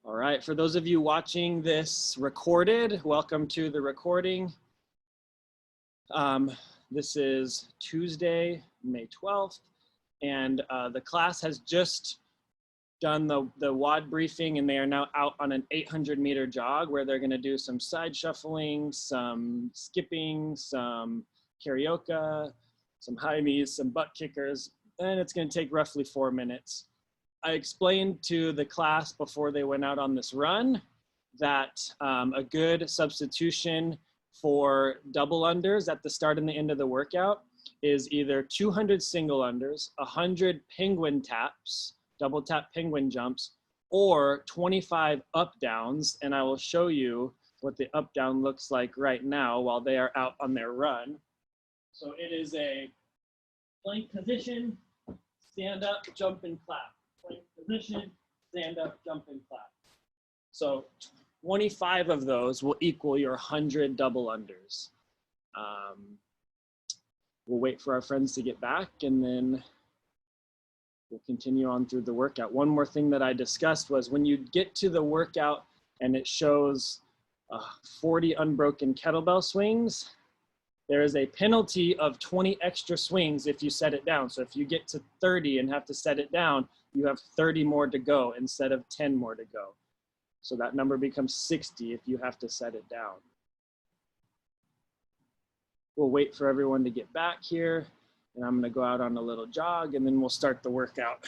All right, for those of you watching this recorded, welcome to the recording. This is Tuesday, May 12th, and the class has just done the WOD briefing, and they are now out on an 800-meter jog where they're gonna do some side shuffling, some skipping, some karaoke, some high knees, some butt kickers, and it's gonna take roughly 4 minutes. I explained to the class before they went out on this run that a good substitution for double unders at the start and the end of the workout is either 200 single unders, 100 penguin taps, double tap penguin jumps, or 25 up downs. And I will show you what the up down looks like right now while they are out on their run. So it is a plank position, stand up, jump and clap. Plank position, stand up, jump and clap. So 25 of those will equal your 100 double unders. We'll wait for our friends to get back and then we'll continue on through the workout. One more thing that I discussed was when you get to the workout and it shows 40 unbroken kettlebell swings, there is a penalty of 20 extra swings if you set it down. So if you get to 30 and have to set it down, you have 30 more to go instead of 10 more to go. So that number becomes 60 if you have to set it down. We'll wait for everyone to get back here, and I'm gonna go out on a little jog and then we'll start the workout.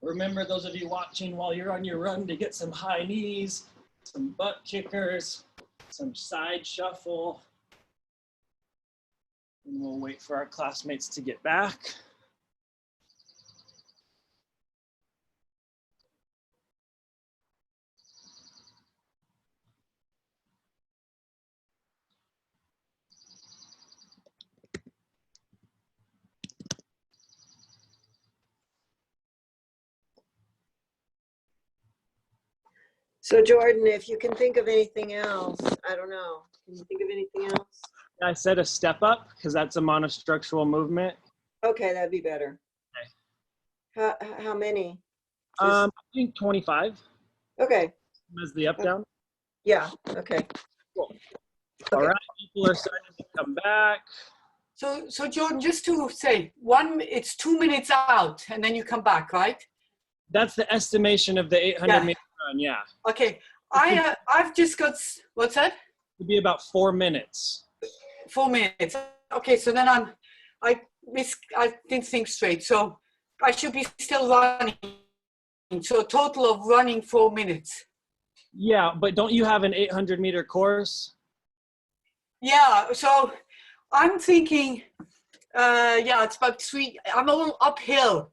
Remember, those of you watching while you're on your run, to get some high knees, some butt kickers, some side shuffle. And we'll wait for our classmates to get back. So Jordan, if you can think of anything else, I don't know. Can you think of anything else? I said a step up because that's a monostructural movement. Okay, that'd be better. Okay. How many? I think 25. Okay. As the up down. Yeah. Okay. Cool. Okay. All right, people are starting to come back. So Jordan, just to say, it's 2 minutes out and then you come back, right? That's the estimation of the 800 meter run, yeah. Okay, I've just got, what's that? It'd be about 4 minutes. 4 minutes. Okay, so then I didn't think straight. So I should be still running. So a total of running 4 minutes. Yeah, but don't you have an 800 meter course? Yeah, so I'm thinking, yeah, it's about I'm all uphill.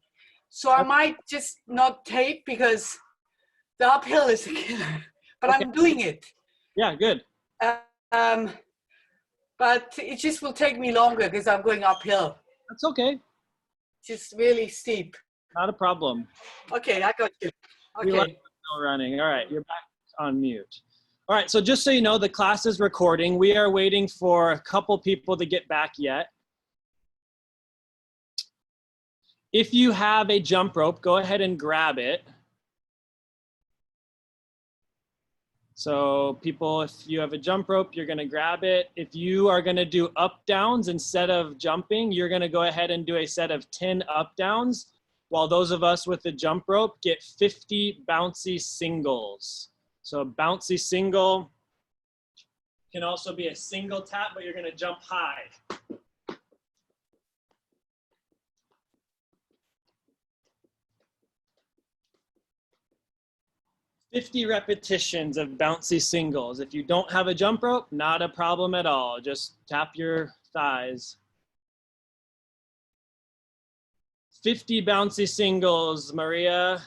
So I might just not tape because the uphill is a killer, but okay. I'm doing it. Yeah, good. But it just will take me longer because I'm going uphill. That's okay. Just really steep. Not a problem. Okay, I got you. Okay. We like still running. All right, you're back on mute. All right, so just so you know, the class is recording. We are waiting for a couple people to get back yet. If you have a jump rope, go ahead and grab it. So people, if you have a jump rope, you're gonna grab it. If you are gonna do up downs instead of jumping, you're gonna go ahead and do a set of 10 up downs, while those of us with the jump rope get 50 bouncy singles. So a bouncy single can also be a single tap, but you're gonna jump high. 50 repetitions of bouncy singles. If you don't have a jump rope, not a problem at all. Just tap your thighs. 50 bouncy singles, Maria.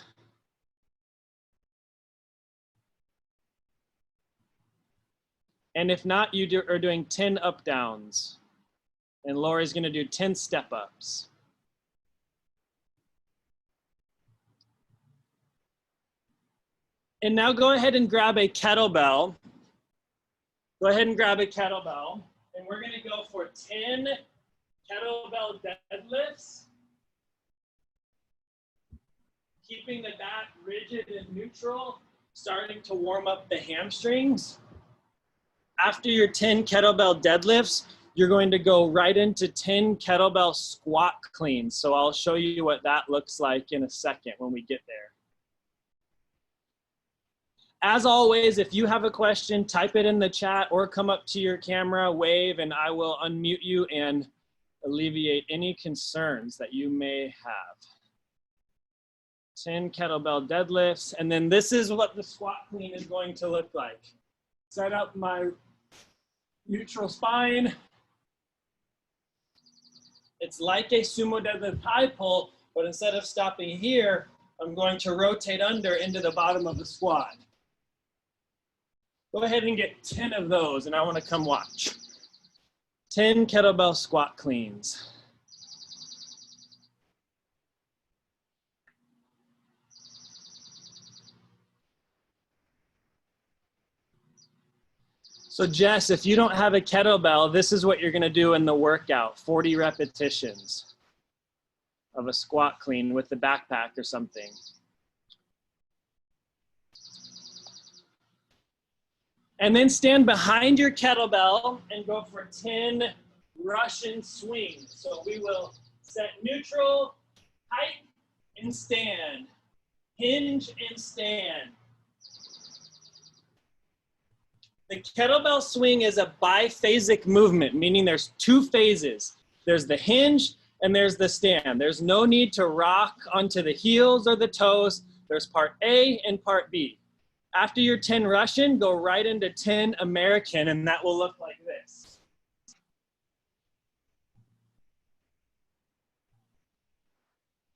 And if not, you are doing 10 up downs. And Lori's gonna do 10 step ups. And now go ahead and grab a kettlebell. Go ahead and grab a kettlebell. And we're gonna go for 10 kettlebell deadlifts. Keeping the back rigid and neutral, starting to warm up the hamstrings. After your 10 kettlebell deadlifts, you're going to go right into 10 kettlebell squat cleans. So I'll show you what that looks like in a second when we get there. As always, if you have a question, type it in the chat or come up to your camera, wave, and I will unmute you and alleviate any concerns that you may have. 10 kettlebell deadlifts, and then this is what the squat clean is going to look like. Set up my neutral spine. It's like a sumo deadlift high pull, but instead of stopping here, I'm going to rotate under into the bottom of the squat. Go ahead and get 10 of those, and I want to come watch. 10 kettlebell squat cleans. So Jess, if you don't have a kettlebell, this is what you're gonna do in the workout, 40 repetitions of a squat clean with the backpack or something. And then stand behind your kettlebell and go for 10 Russian swings. So we will set neutral, height, and stand. Hinge and stand. The kettlebell swing is a biphasic movement, meaning there's two phases. There's the hinge and there's the stand. There's no need to rock onto the heels or the toes. There's part A and part B. After your 10 Russian, go right into 10 American, and that will look like this.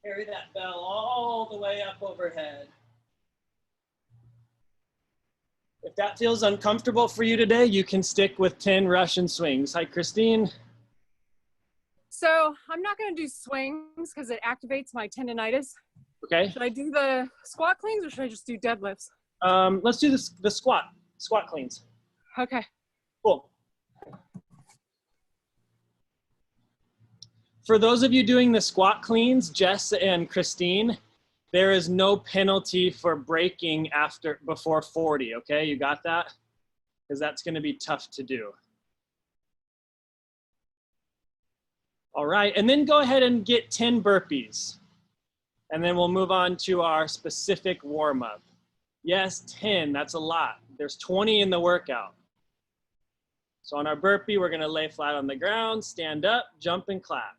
Carry that bell all the way up overhead. If that feels uncomfortable for you today, you can stick with 10 Russian swings. Hi, Christine. So I'm not going to do swings because it activates my tendonitis. Okay. Should I do the squat cleans or should I just do deadlifts? Let's do the squat cleans. Okay. Cool. For those of you doing the squat cleans, Jess and Christine, there is no penalty for breaking before 40, okay? You got that? Because that's gonna be tough to do. All right, and then go ahead and get 10 burpees. And then we'll move on to our specific warm-up. Yes, 10, that's a lot. There's 20 in the workout. So on our burpee, we're gonna lay flat on the ground, stand up, jump and clap.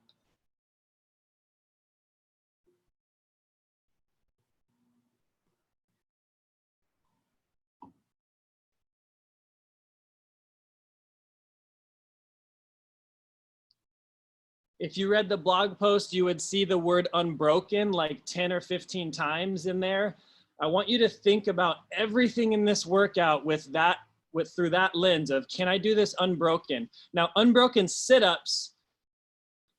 If you read the blog post, you would see the word unbroken like 10 or 15 times in there. I want you to think about everything in this workout through that lens of, can I do this unbroken? Now, unbroken sit-ups,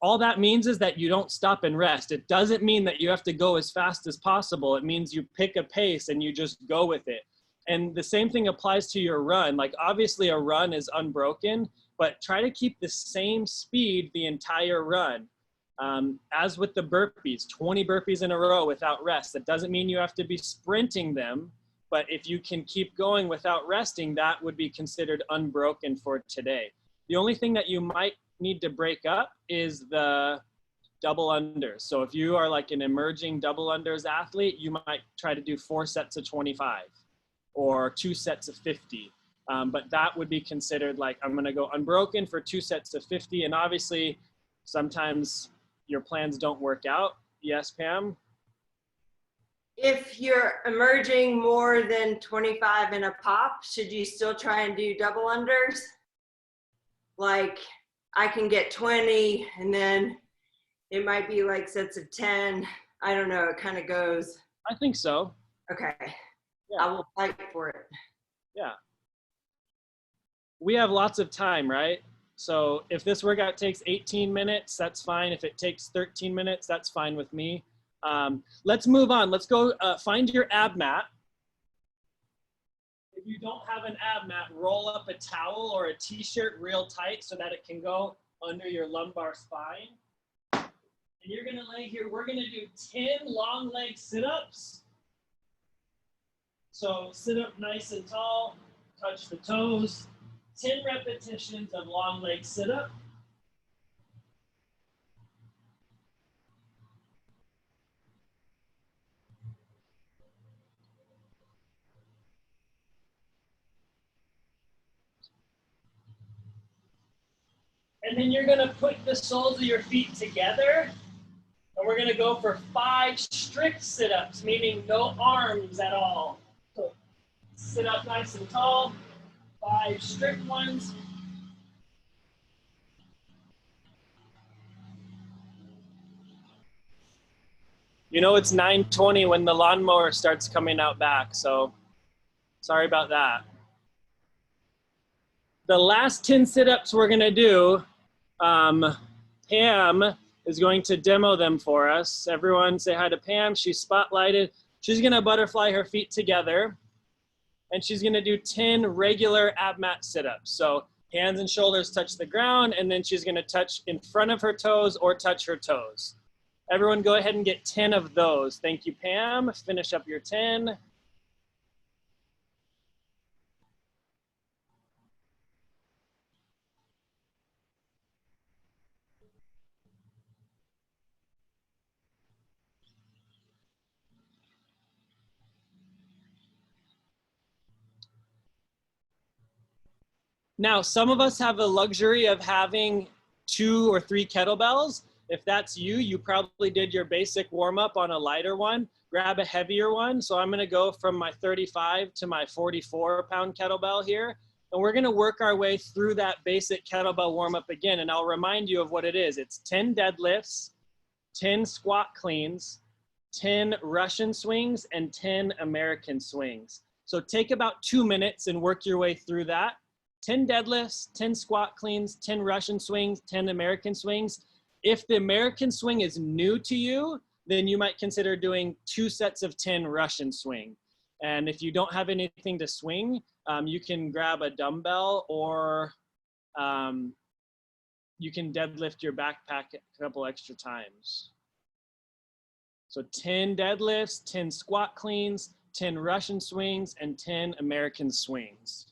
all that means is that you don't stop and rest. It doesn't mean that you have to go as fast as possible. It means you pick a pace and you just go with it. And the same thing applies to your run. Like obviously a run is unbroken, but try to keep the same speed the entire run. As with the burpees, 20 burpees in a row without rest. That doesn't mean you have to be sprinting them, but if you can keep going without resting, that would be considered unbroken for today. The only thing that you might need to break up is the double unders. So if you are like an emerging double unders athlete, you might try to do 4 sets of 25 or 2 sets of 50. But that would be considered like, I'm gonna go unbroken for 2 sets of 50. And obviously sometimes your plans don't work out. Yes, Pam? If you're emerging more than 25 in a pop, should you still try and do double unders? Like I can get 20 and then it might be like sets of 10. I don't know. It kind of goes. I think so. Okay. Yeah. I will fight for it. Yeah. We have lots of time, right? So if this workout takes 18 minutes, that's fine. If it takes 13 minutes, that's fine with me. Let's move on. Let's go find your ab mat. If you don't have an ab mat, roll up a towel or a t-shirt real tight so that it can go under your lumbar spine. And you're gonna lay here. We're gonna do 10 long leg sit-ups. So sit up nice and tall, touch the toes. 10 repetitions of long leg sit-up. And then you're gonna put the soles of your feet together, and we're gonna go for 5 strict sit-ups, meaning no arms at all. So sit up nice and tall, 5 strict ones. You know it's 9:20 when the lawnmower starts coming out back, so sorry about that. The last 10 sit-ups we're gonna do, Pam is going to demo them for us. Everyone say hi to Pam. She's spotlighted. She's gonna butterfly her feet together, and she's gonna do 10 regular ab mat sit-ups. So hands and shoulders touch the ground, and then she's gonna touch in front of her toes or touch her toes. Everyone go ahead and get 10 of those. Thank you, Pam. Finish up your 10. Now, some of us have the luxury of having 2 or 3 kettlebells. If that's you, you probably did your basic warm up on a lighter one. Grab a heavier one. So I'm gonna go from my 35 to my 44-pound kettlebell here. And we're gonna work our way through that basic kettlebell warm up again. And I'll remind you of what it is. It's 10 deadlifts, 10 squat cleans, 10 Russian swings, and 10 American swings. So take about 2 minutes and work your way through that. 10 deadlifts, 10 squat cleans, 10 Russian swings, 10 American swings. If the American swing is new to you, then you might consider doing 2 sets of 10 Russian swing. And if you don't have anything to swing, you can grab a dumbbell, or you can deadlift your backpack a couple extra times. So 10 deadlifts, 10 squat cleans, 10 Russian swings, and 10 American swings.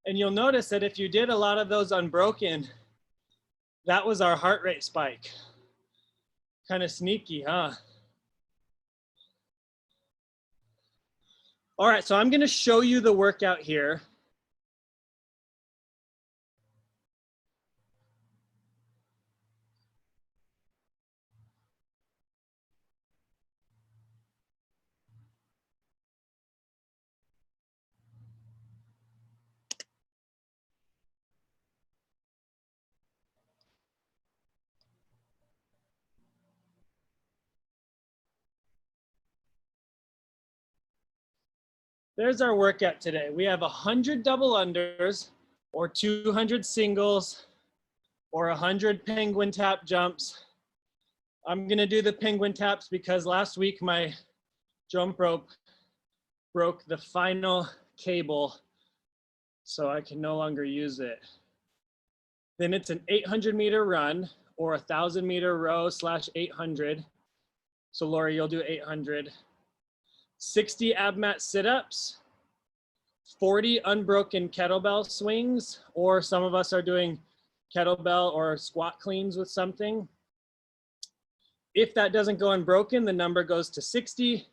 And you'll notice that if you did a lot of those unbroken, that was our heart rate spike. Kind of sneaky, huh? All right, so I'm gonna show you the workout here. There's our workout today. We have 100 double unders or 200 singles or 100 penguin tap jumps. I'm gonna do the penguin taps because last week my jump rope broke the final cable, so I can no longer use it. Then it's an 800-meter run or 1,000-meter row / 800. So Lori, you'll do 800. 60 ab mat sit-ups, 40 unbroken kettlebell swings, or some of us are doing kettlebell or squat cleans with something. If that doesn't go unbroken, the number goes to 60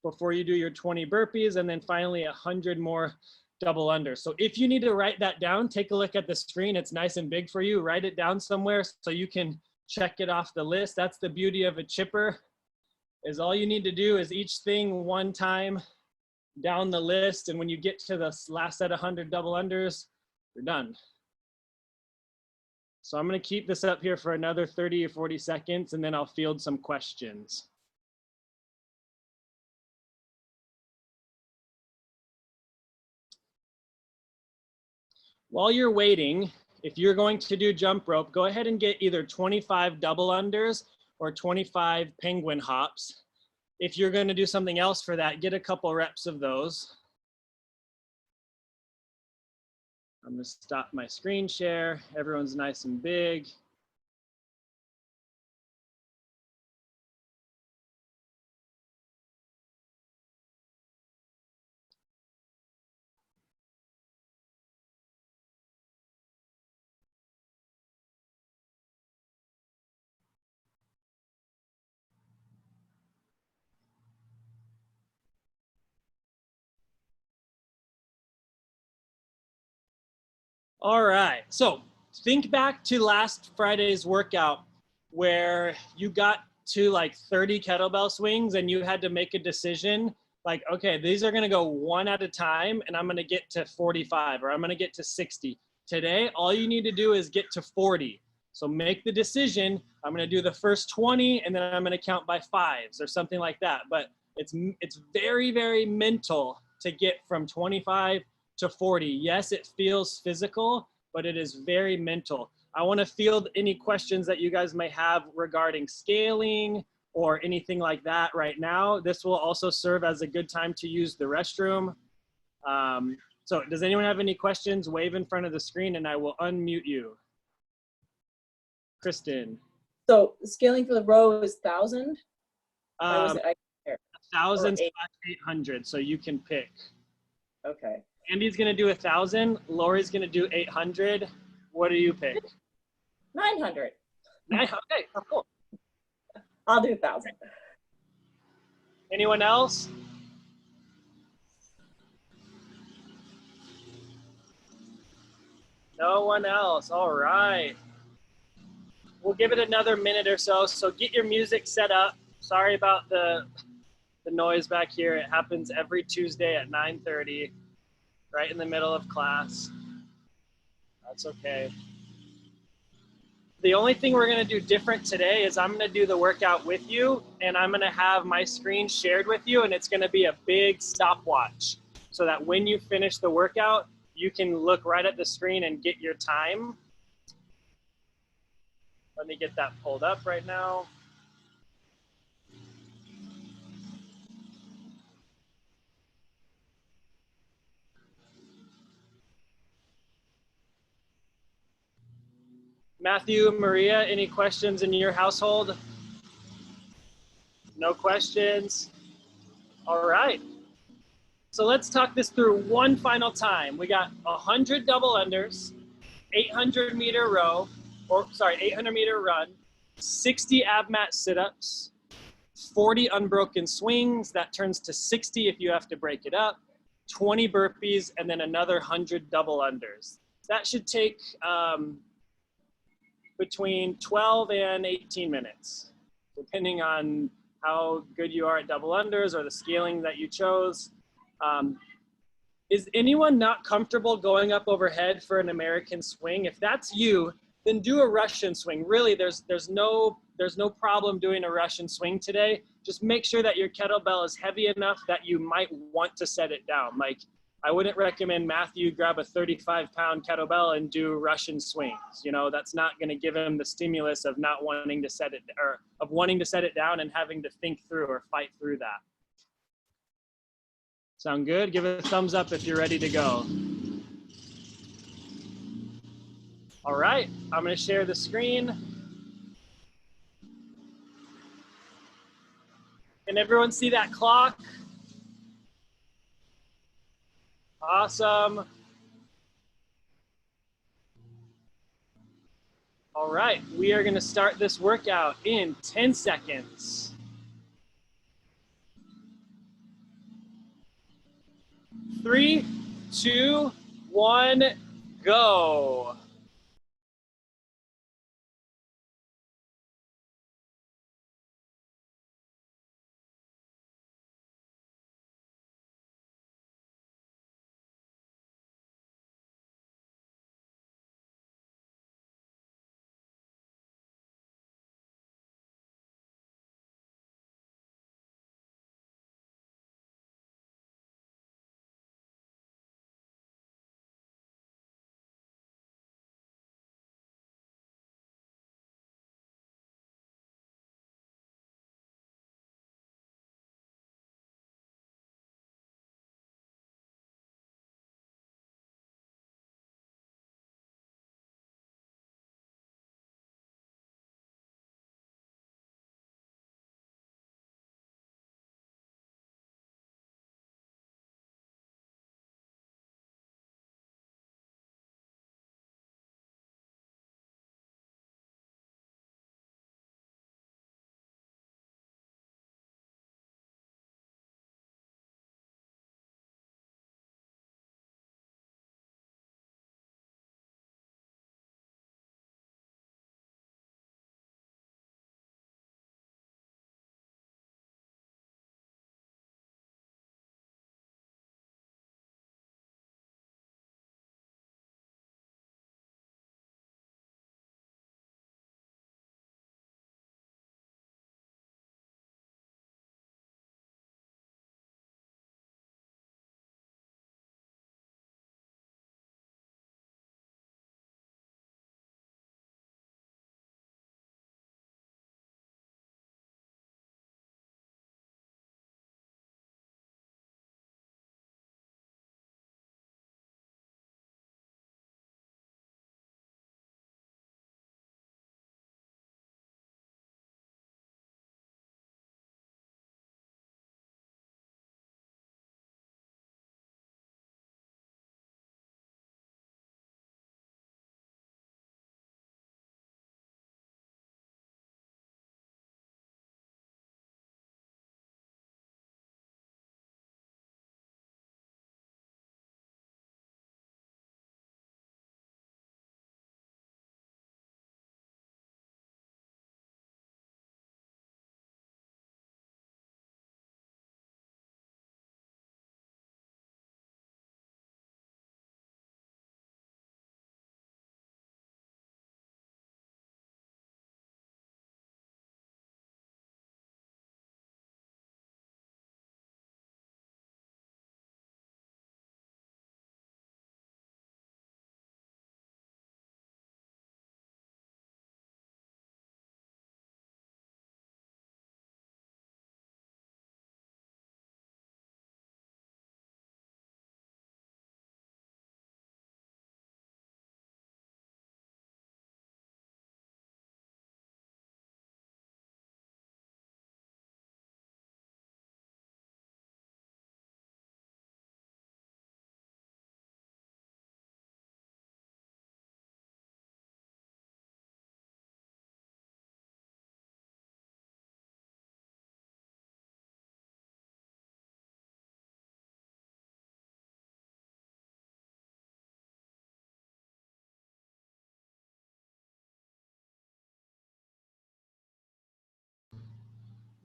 before you do your 20 burpees, and then finally 100 more double under. So if you need to write that down, take a look at the screen. It's nice and big for you. Write it down somewhere so you can check it off the list. That's the beauty of a chipper, is all you need to do is each thing one time down the list. And when you get to the last set of 100 double unders, you're done. So I'm gonna keep this up here for another 30 or 40 seconds, and then I'll field some questions. While you're waiting, if you're going to do jump rope, go ahead and get either 25 double unders or 25 penguin hops. If you're going to do something else for that, get a couple reps of those. I'm going to stop my screen share. Everyone's nice and big. All right, so think back to last Friday's workout where you got to like 30 kettlebell swings and you had to make a decision like, okay, these are gonna go one at a time and I'm gonna get to 45 or I'm gonna get to 60. Today, all you need to do is get to 40. So make the decision, I'm gonna do the first 20 and then I'm gonna count by fives or something like that. But it's very, very mental to get from 25 to 40. Yes, it feels physical, but it is very mental. I want to field any questions that you guys may have regarding scaling or anything like that right now. This will also serve as a good time to use the restroom. So does anyone have any questions? Wave in front of the screen and I will unmute you. Kristen. So scaling for the row is 1,000? 1,000 / 800, so you can pick. Okay. Andy's gonna do 1,000. Lori's gonna do 800. What do you pick? 900. Okay, cool. I'll do 1,000. Anyone else? No one else. All right. We'll give it another minute or so. So get your music set up. Sorry about the noise back here. It happens every Tuesday at 9:30. Right in the middle of class. That's okay. The only thing we're gonna do different today is I'm gonna do the workout with you and I'm gonna have my screen shared with you and it's gonna be a big stopwatch so that when you finish the workout, you can look right at the screen and get your time. Let me get that pulled up right now. Matthew, Maria, any questions in your household? No questions? All right. So let's talk this through one final time. We got 100 double unders, 800-meter row, or sorry, 800-meter run, 60 ab mat sit-ups, 40 unbroken swings, that turns to 60 if you have to break it up, 20 burpees, and then another 100 double unders. That should take between 12 and 18 minutes, depending on how good you are at double unders or the scaling that you chose. Is anyone not comfortable going up overhead for an American swing? If that's you, then do a Russian swing. Really, there's no problem doing a Russian swing today. Just make sure that your kettlebell is heavy enough that you might want to set it down. Like, I wouldn't recommend Matthew grab a 35-pound kettlebell and do Russian swings. You know, that's not going to give him the stimulus of not wanting to set it, or of wanting to set it down and having to think through or fight through that. Sound good? Give it a thumbs up if you're ready to go. All right, I'm going to share the screen. Can everyone see that clock? Awesome. All right, we are going to start this workout in 10 seconds. 3, 2, 1, go.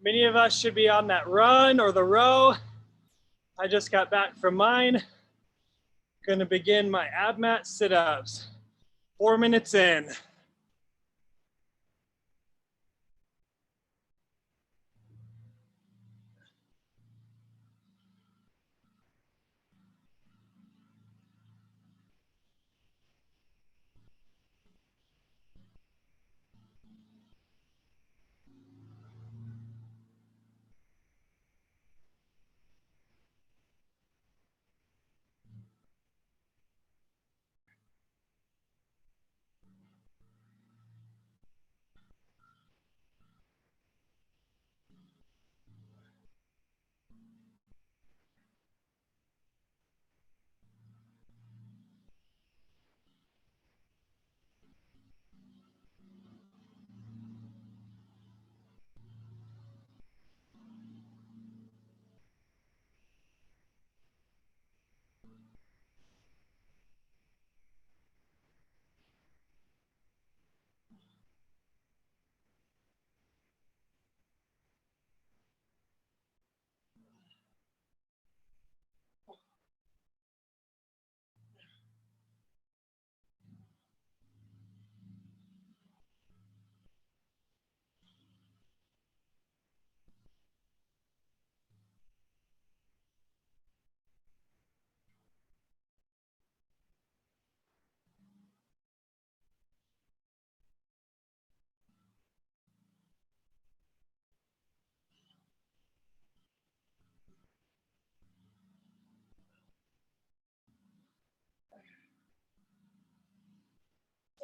Many of us should be on that run or the row. I just got back from mine. Gonna begin my ab mat sit-ups. 4 minutes in.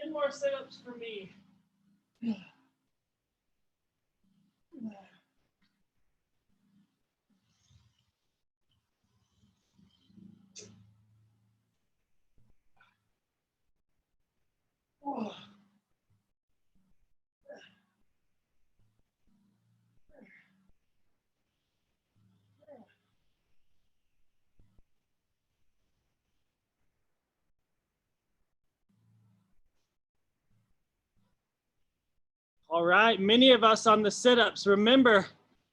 Ten more sit-ups for me. All right, many of us on the sit-ups, remember,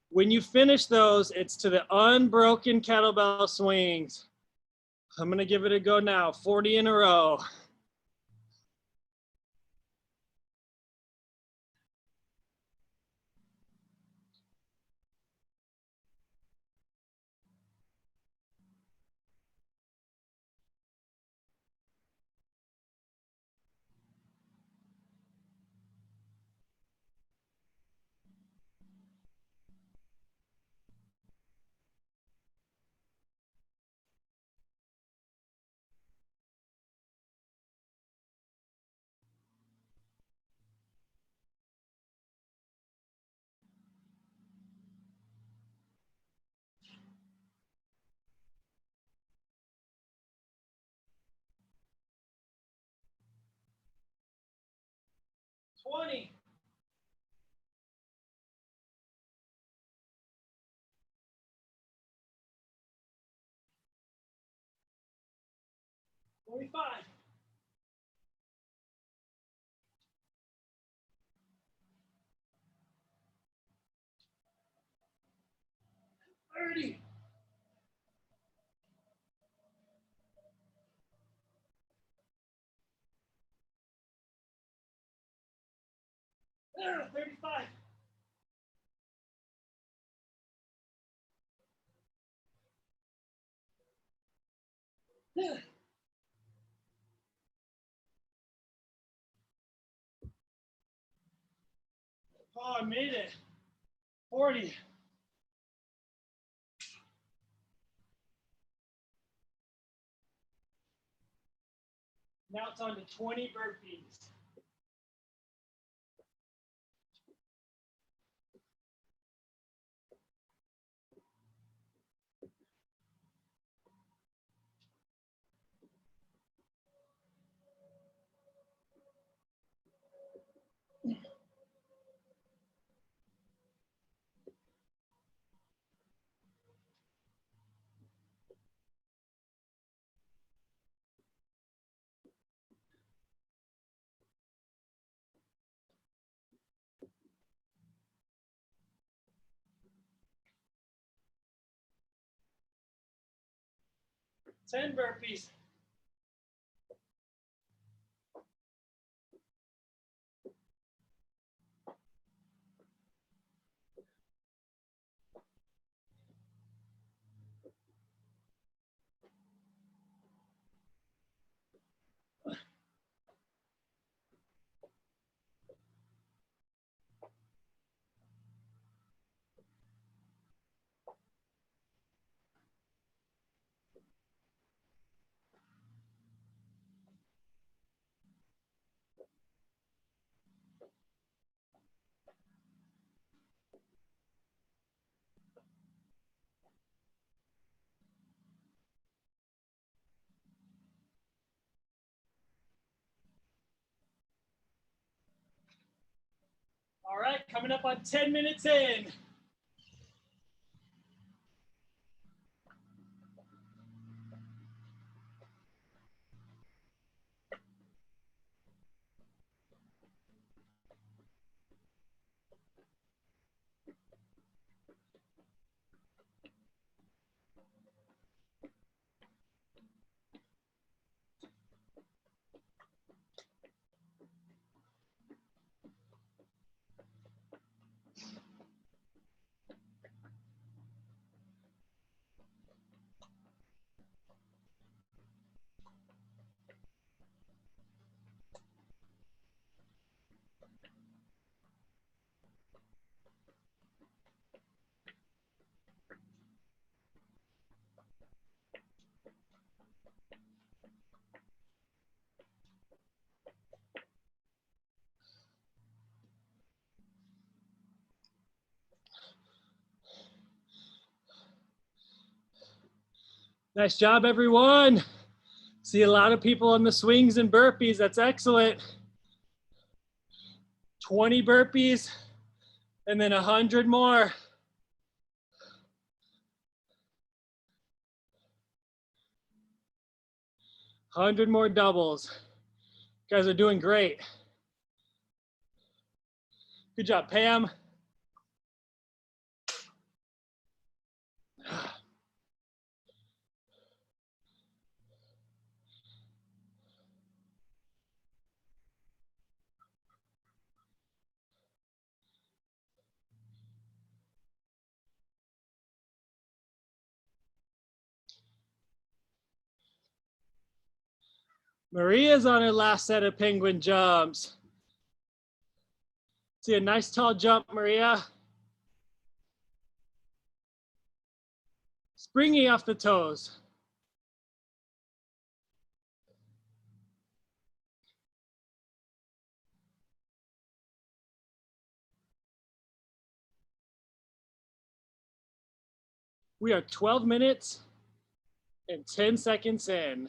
when you finish those, it's to the unbroken kettlebell swings. I'm gonna give it a go now, 40 in a row. Twenty. 45. 30. 35. Oh, I made it. 40. Now it's on to 20 burpees. 10 burpees. All right, coming up on 10 minutes in. Nice job, everyone. See a lot of people on the swings and burpees. That's excellent. 20 burpees and then 100 more. Hundred more doubles. You guys are doing great. Good job, Pam. Maria's on her last set of penguin jumps. See a nice tall jump, Maria. Springy off the toes. We are 12 minutes and 10 seconds in.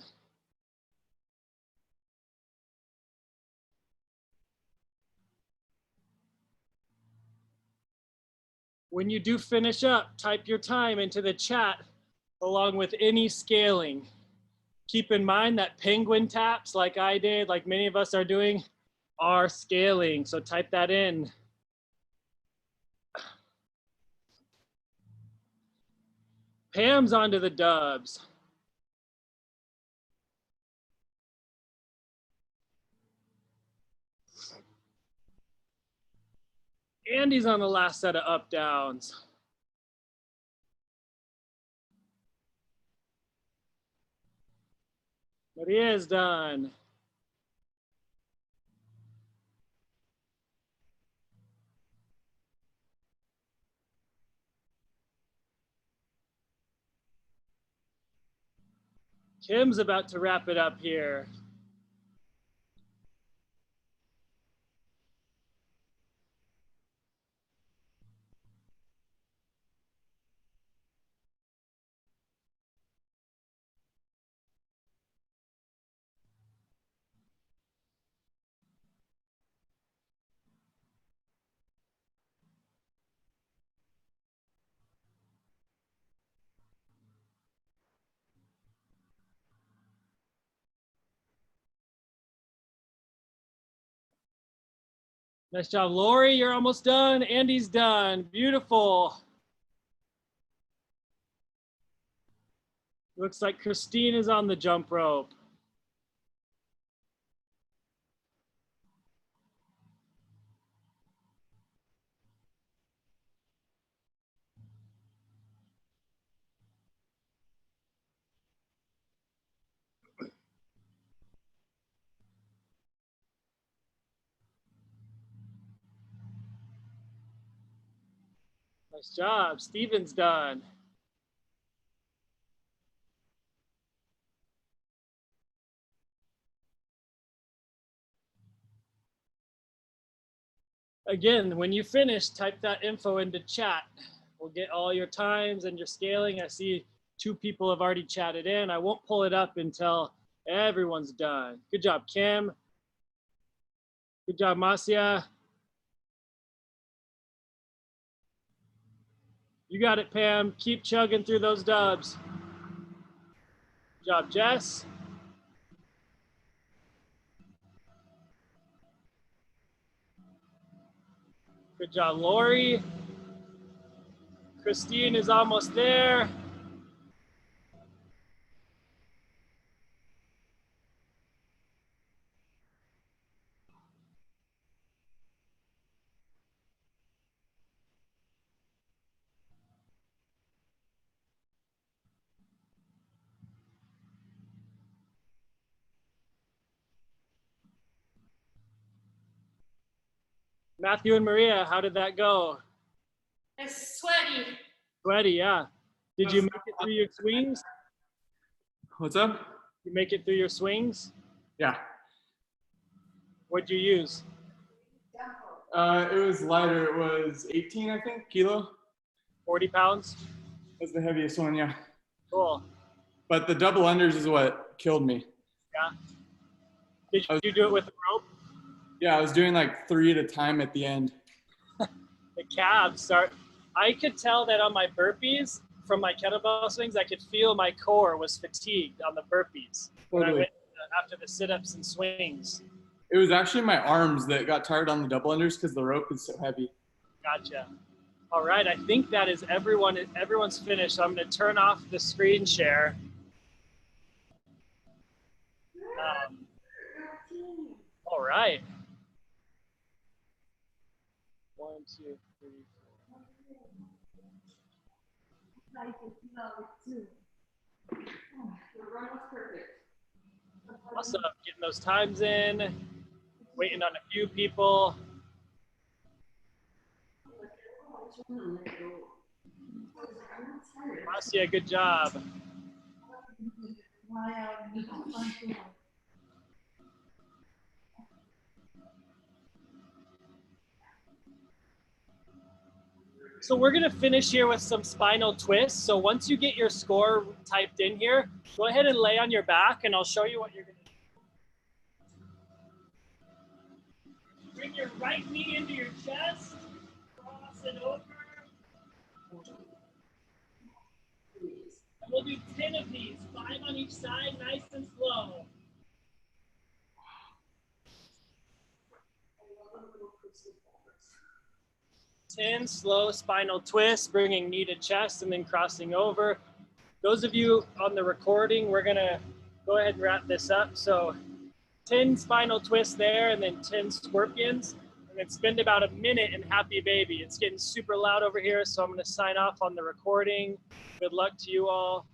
When you do finish up, type your time into the chat along with any scaling. Keep in mind that penguin taps, like I did, like many of us are doing, are scaling. So type that in. Pam's onto the dubs. Andy's on the last set of up downs. Maria's done. Kim's about to wrap it up here. Nice job, Lori. You're almost done. Andy's done. Beautiful. Looks like Christine is on the jump rope. Nice job. Steven's done. Again, when you finish, type that info into chat. We'll get all your times and your scaling. I see 2 people have already chatted in. I won't pull it up until everyone's done. Good job, Kim. Good job, Marcia. You got it, Pam. Keep chugging through those dubs. Good job, Jess. Good job, Lori. Christine is almost there. Matthew and Maria, how did that go? It's sweaty. Sweaty, yeah. Did you make it through your swings? What's up? You make it through your swings? Yeah. What'd you use? It was lighter. It was 18, I think, kilo. 40 pounds? That's the heaviest one, yeah. Cool. But the double unders is what killed me. Yeah. Did you do it with a rope? Yeah, I was doing like 3 at a time at the end. The calves start. I could tell that on my burpees from my kettlebell swings, I could feel my core was fatigued on the burpees when I Totally. went after the sit-ups and swings. It was actually my arms that got tired on the double unders because the rope is so heavy. Gotcha. All right, I think that is everyone. Everyone's finished. So I'm going to turn off the screen share. All right. 1, 2, 3, 4. Awesome. Getting those times in. Waiting on a few people. Marcia, good job. So we're gonna finish here with some spinal twists. So once you get your score typed in here, go ahead and lay on your back and I'll show you what you're gonna do. Bring your right knee into your chest, cross it over. And we'll do 10 of these, 5 on each side, nice and slow. Ten slow spinal twists, bringing knee to chest and then crossing over. Those of you on the recording, we're gonna go ahead and wrap this up. So 10 spinal twists there and then 10 scorpions. And then spend about a minute in Happy Baby. It's getting super loud over here, so I'm gonna sign off on the recording. Good luck to you all.